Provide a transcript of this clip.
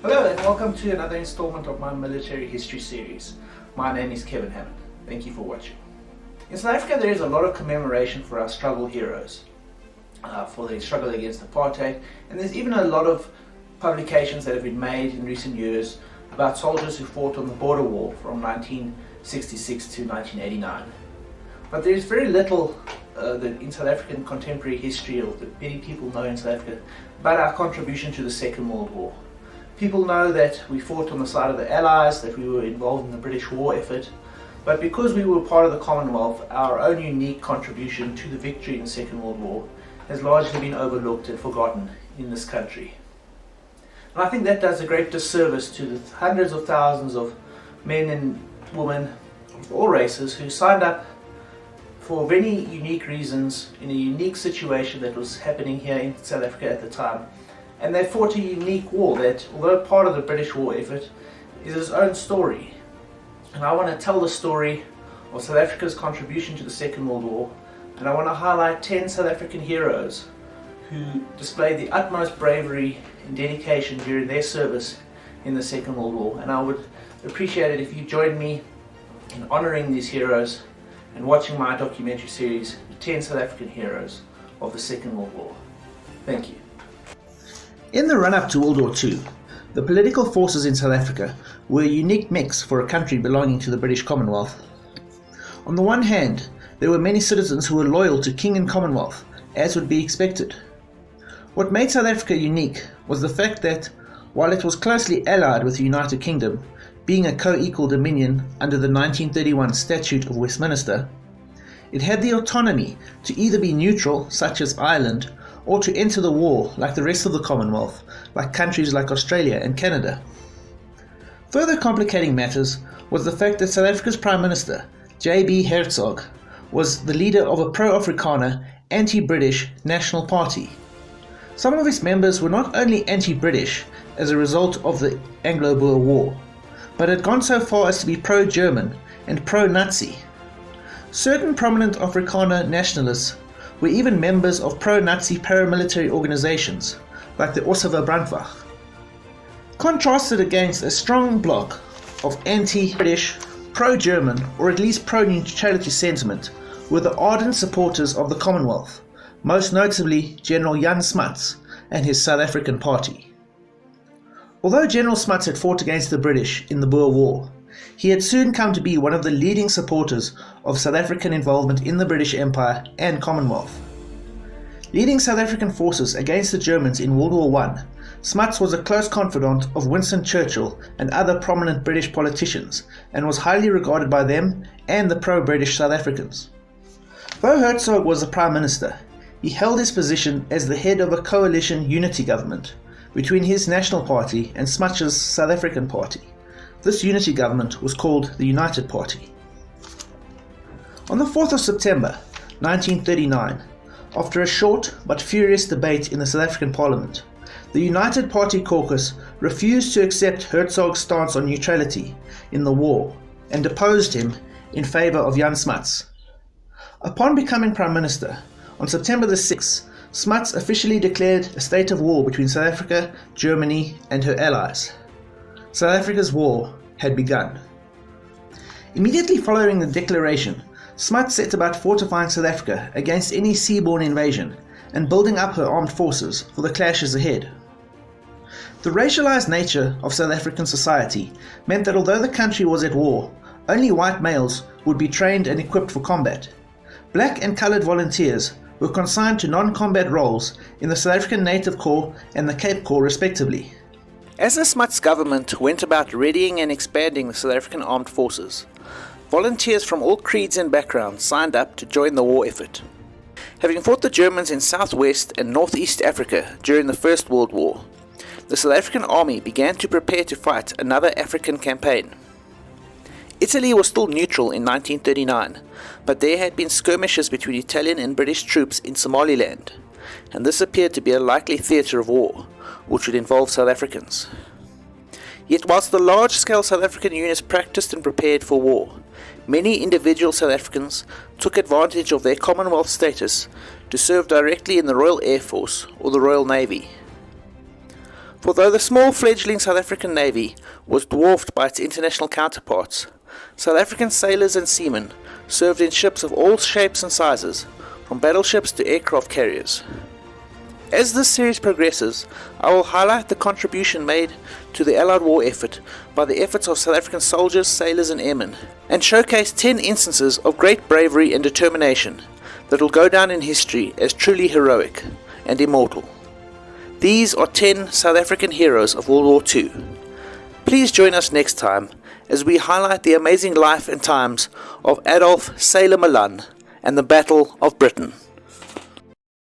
Hello and welcome to another installment of my military history series. My name is Kevin Hammond. Thank you for watching. In South Africa there is a lot of commemoration for our struggle heroes, for the struggle against apartheid, and there's even a lot of publications that have been made in recent years about soldiers who fought on the border war from 1966 to 1989. But there is very little in South African contemporary history, or that many people know in South Africa, about our contribution to the Second World War. People know that we fought on the side of the Allies, that we were involved in the British war effort, but because we were part of the Commonwealth, our own unique contribution to the victory in the Second World War has largely been overlooked and forgotten in this country. And I think that does a great disservice to the hundreds of thousands of men and women of all races who signed up for very unique reasons in a unique situation that was happening here in South Africa at the time. And they fought a unique war that, although part of the British war effort, is its own story. And I want to tell the story of South Africa's contribution to the Second World War, and I want to highlight 10 South African heroes who displayed the utmost bravery and dedication during their service in the Second World War. And I would appreciate it if you join me in honouring these heroes and watching my documentary series, 10 South African Heroes of the Second World War. Thank you. In the run-up to World War II, the political forces in South Africa were a unique mix for a country belonging to the British Commonwealth. On the one hand, there were many citizens who were loyal to King and Commonwealth, as would be expected. What made South Africa unique was the fact that, while it was closely allied with the United Kingdom, being a co-equal dominion under the 1931 Statute of Westminster, it had the autonomy to either be neutral, such as Ireland, or to enter the war like the rest of the Commonwealth, like countries like Australia and Canada. Further complicating matters was the fact that South Africa's Prime Minister, J.B. Hertzog, was the leader of a pro-Afrikaner, anti-British National Party. Some of its members were not only anti-British as a result of the Anglo-Boer War, but had gone so far as to be pro-German and pro-Nazi. Certain prominent Afrikaner nationalists were even members of pro-Nazi paramilitary organizations, like the Ossewa Brandwacht. Contrasted against a strong bloc of anti-British, pro-German, or at least pro-neutrality sentiment were the ardent supporters of the Commonwealth, most notably General Jan Smuts and his South African Party. Although General Smuts had fought against the British in the Boer War, he had soon come to be one of the leading supporters of South African involvement in the British Empire and Commonwealth. Leading South African forces against the Germans in World War I, Smuts was a close confidant of Winston Churchill and other prominent British politicians, and was highly regarded by them and the pro-British South Africans. Though Hertzog was the Prime Minister, he held his position as the head of a coalition unity government between his National Party and Smuts' South African Party. This unity government was called the United Party. On the 4th of September 1939, after a short but furious debate in the South African Parliament, the United Party caucus refused to accept Hertzog's stance on neutrality in the war and deposed him in favour of Jan Smuts. Upon becoming Prime Minister, on September the 6th, Smuts officially declared a state of war between South Africa, Germany and her allies. South Africa's war had begun. Immediately following the declaration, Smuts set about fortifying South Africa against any seaborne invasion and building up her armed forces for the clashes ahead. The racialized nature of South African society meant that although the country was at war, only white males would be trained and equipped for combat. Black and colored volunteers were consigned to non-combat roles in the South African Native Corps and the Cape Corps respectively. As the Smuts government went about readying and expanding the South African armed forces, volunteers from all creeds and backgrounds signed up to join the war effort. Having fought the Germans in southwest and northeast Africa during the First World War, the South African army began to prepare to fight another African campaign. Italy was still neutral in 1939, but there had been skirmishes between Italian and British troops in Somaliland, and this appeared to be a likely theatre of war, which would involve South Africans. Yet whilst the large-scale South African units practiced and prepared for war, many individual South Africans took advantage of their Commonwealth status to serve directly in the Royal Air Force or the Royal Navy. For though the small fledgling South African Navy was dwarfed by its international counterparts, South African sailors and seamen served in ships of all shapes and sizes, from battleships to aircraft carriers. As this series progresses, I will highlight the contribution made to the Allied war effort by the efforts of South African soldiers, sailors and airmen, and showcase 10 instances of great bravery and determination that will go down in history as truly heroic and immortal. These are 10 South African heroes of World War II. Please join us next time as we highlight the amazing life and times of Adolf Sailor Malan and the Battle of Britain.